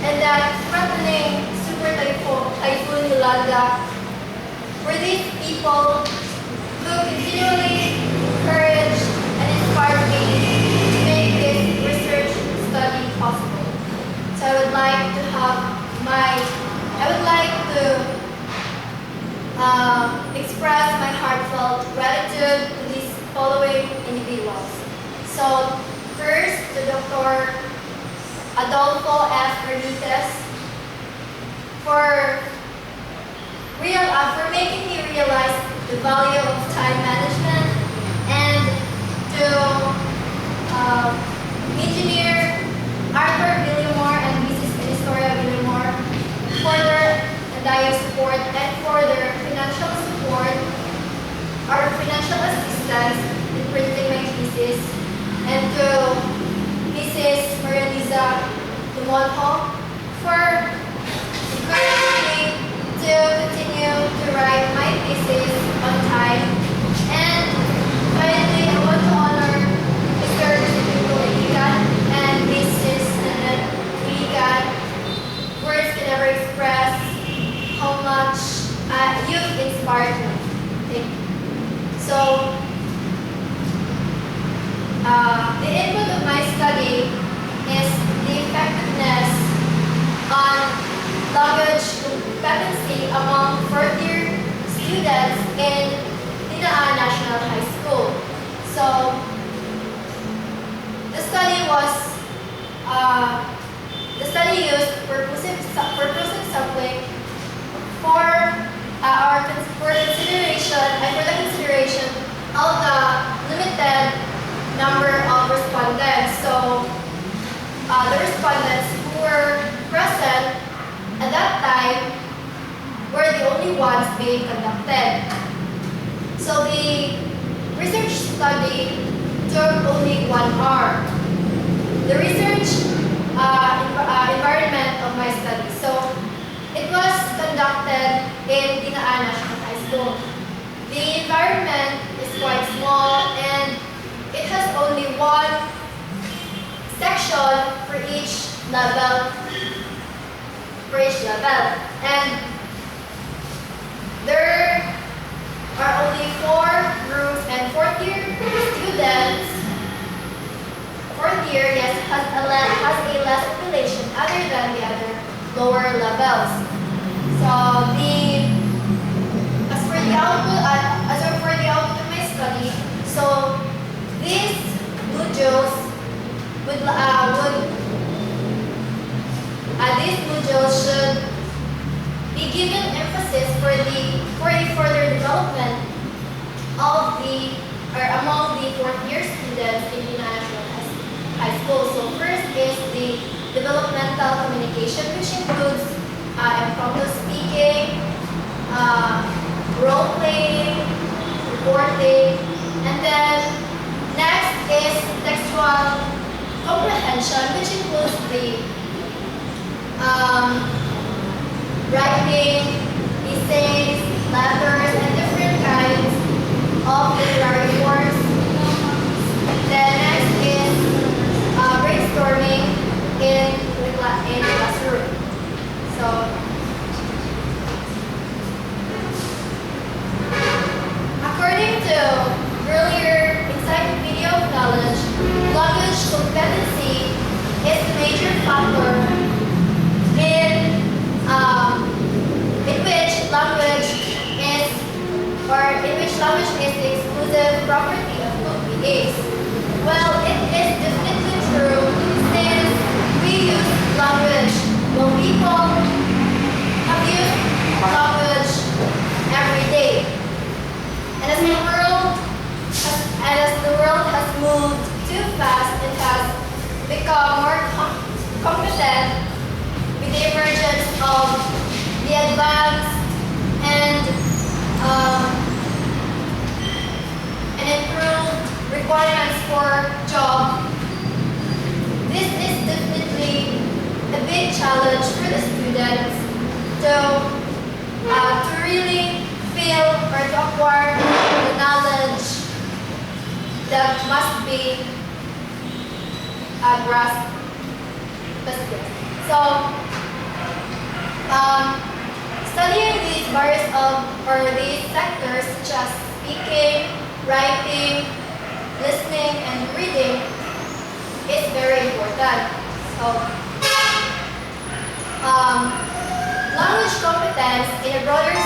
and that threatening super typhoon Yolanda were these people who continually encouraged and inspired me to make this research study possible. So I would like to express my heartfelt gratitude to these following individuals. So first, to Dr. Adolfo F. Benitez for making me realize the value of time management, and to Engineer Arthur Villamor and Mrs. Historia Villamor for their entire support and for their financial support or financial assistance in printing my thesis, and to Mrs. Maria Liza Dumonho for encouraging me to continue to write my thesis on time. And finally, I want to honor Mr. Iligan and Mrs. Annette Iligan. Words can never express how much you've inspired me. Thank you. So, the input of my study is the effectiveness on language competency among fourth-year students in Dinaan National High School. So, the study used purposive sampling for the consideration of the limited number of respondents. So, the respondents who were present at that time were the only ones being conducted. So the research study took only 1 hour. The research environment of my study. So it was conducted in Dinaan National High School. The environment is quite small and it has only one section for each level. And there are only 4 groups, and fourth-year students, has a less population other than the other lower levels. So as for the output of my study, so these modules these modules should be given emphasis for the further development of among the fourth-year students in the National High School. So first is the developmental communication, which includes impromptu speaking, role playing, reporting, and then next is textual comprehension, which includes the writing, essays, letters, and different kinds of literary forms. Then next is brainstorming in the classroom. So, according to earlier Encyclopedia of Knowledge, language competency is the major factor in which language is the exclusive property of what we is. Well, it is definitely true since we use language. Well, people have used language every day. And as the world has moved too fast, it has become more competent with the emergence of the advanced and improved requirements for job. This is definitely a big challenge for the students to really feel or to acquire the knowledge that must be grasped. So Um, Studying these various or these sectors such as speaking, writing, listening, and reading is very important. So, language competence in a broader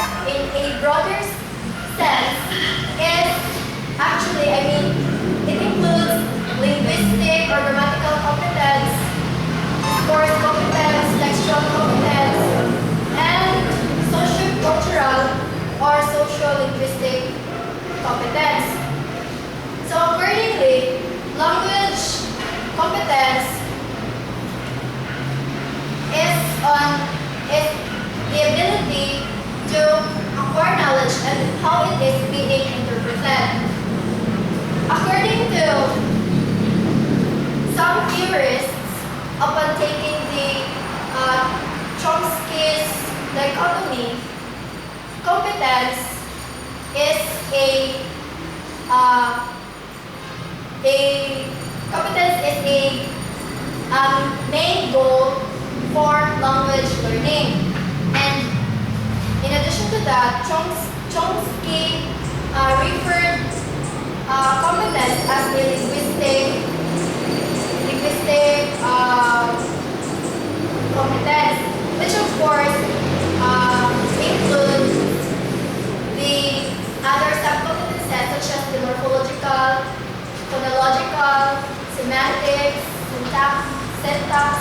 sense is actually, it includes linguistic or grammatical competence, discourse competence, textual competence, and socio-cultural or socio-linguistic competence. So accordingly, language competence is the ability to acquire knowledge and how it is being interpreted. According to some theorists, upon taking the Chomsky's dichotomy, competence is a main goal for language learning. And in addition to that, Chomsky referred competence as a linguistic competence, which of course includes the other subcompetences such as the morphological, phonological, semantics, syntax,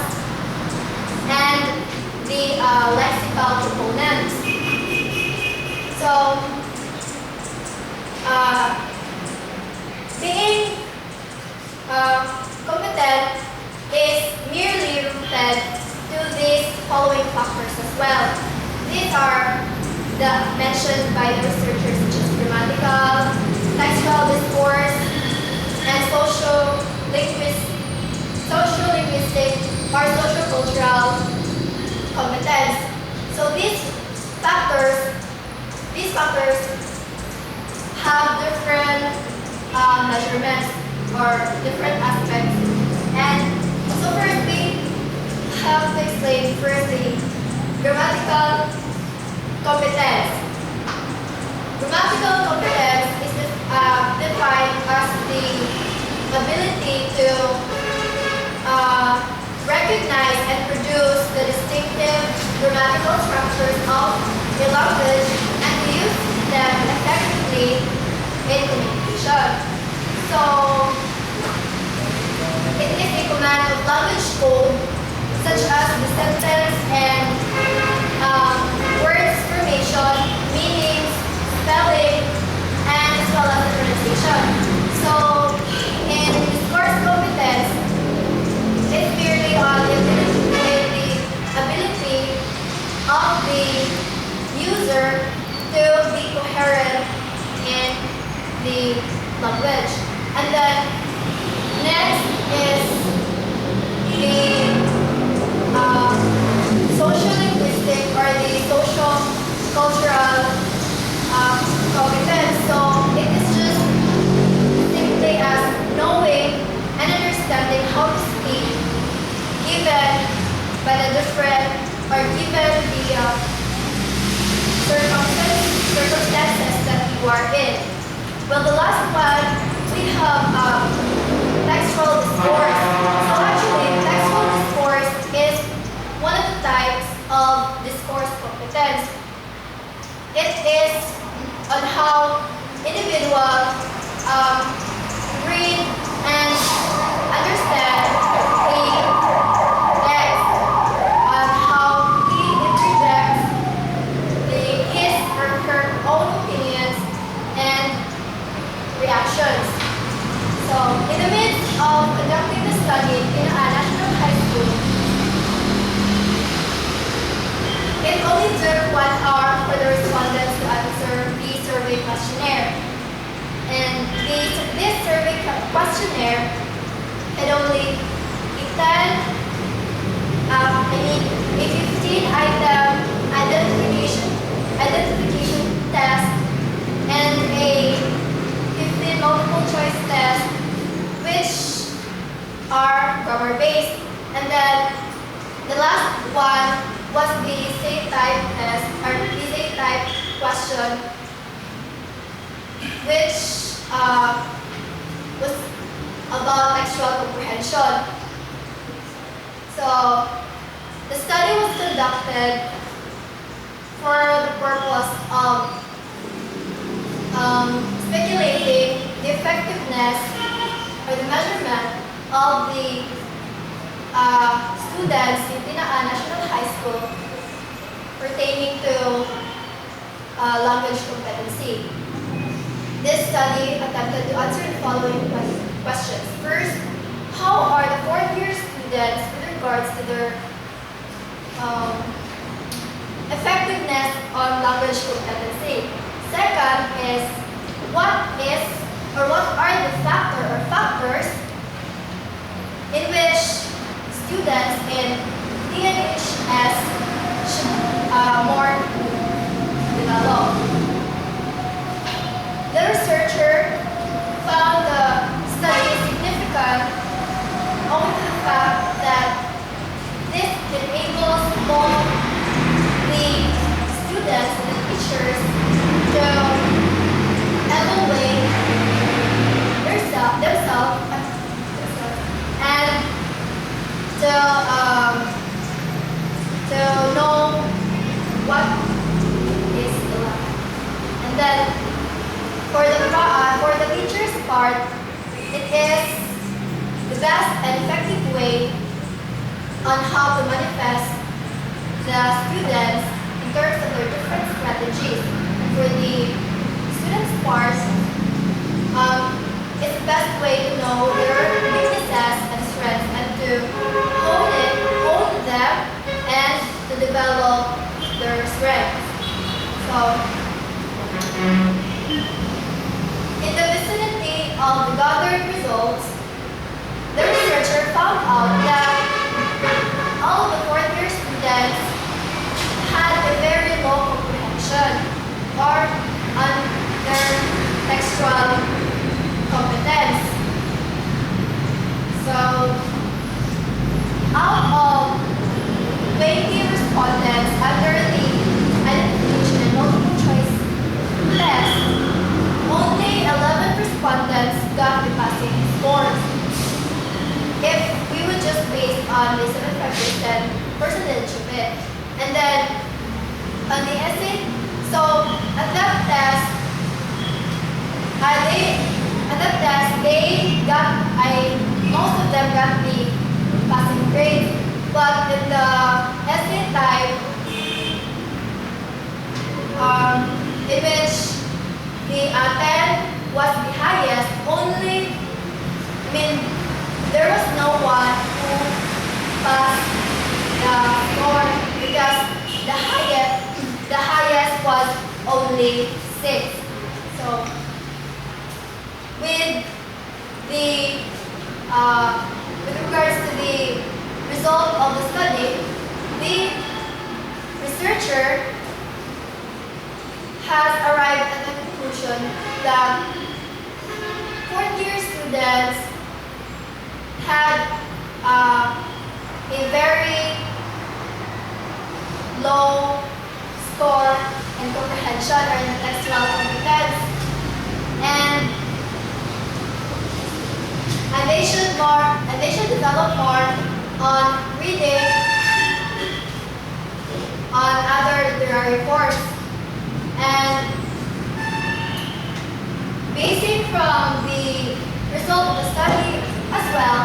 and the lexical components. So, being competent is merely rooted to these following factors as well. These are mentioned by the researchers such as grammatical, textual discourse, and socio-linguistic or socio-cultural competence. So these factors have different measurements or different aspects. And so first we have to explain firstly grammatical competence. Grammatical competence is defined as the ability to recognize and produce the distinctive grammatical structures of a language and to use them effectively in communication. So, it is a command of language code such as the sentence and words formation, meanings, spelling, and as well as the pronunciation. So, in discourse competence, it's merely on the ability of the user to be coherent in the language. And then next is the social-linguistic or the social-cultural competence. So it is just simply as knowing and understanding how to speak given by the different or given the circumstances that you are in. Well, the last one, we have textual discourse. So actually, textual discourse is one of the types of discourse competence. It is on how individuals read and understand the text, on how he interjects his or her own opinions and reactions. So, in the midst of conducting the study in a national high school, it only took 1 hour for the respondents to answer the survey questionnaire. And this survey questionnaire had only a 15-item identification test and a 15 multiple choice test, which are grammar based. And then the last one was the type test or essay type question, which was about textual comprehension. So the study was conducted for the purpose of speculating the effectiveness or the measurement of the students in Tinaan National High School pertaining to language competency. This study attempted to answer the following questions. First, how are the fourth-year students with regards to their effectiveness on language competency? Second is, what are the factors in which students in DNHS should more develop? The researcher found the study significant owing to the fact that this enables both the students and the teachers to evaluate themselves and to know what is the level. And then for the teacher's part, it is the best and effective way on how to manifest the students in terms of their different strategies. And for the students' part, it's the best way to know their weaknesses and strengths and to hone them and to develop their strengths. So, in the vicinity of the gathered results, the researcher found out that all of the fourth-year students had a very low comprehension or under textual competence. So, out of 20 respondents under the identification and multiple choice test, only 11 respondents got the passing scores. If we would just base on the 75% percentage of it. And then on the essay, so at that test, they got, most of them got the passing grade. But in the essay type, in which the 10 was the highest, there was no one who passed the score because the highest was only 6. So with regards to the result of the study, the researcher has arrived at the conclusion that fourth-year students had a very low score in comprehension or in textual competence, and they should develop more on reading, on other literary forms, and basing from the result of the study as well,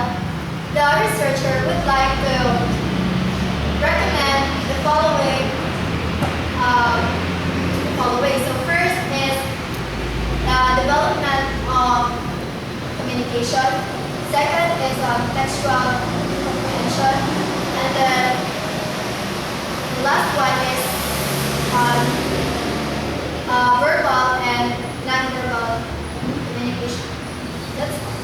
the researcher would like to recommend the following. So first is the development of communication. Second is textual comprehension, and then the last one is verbal and non-verbal communication. That's all.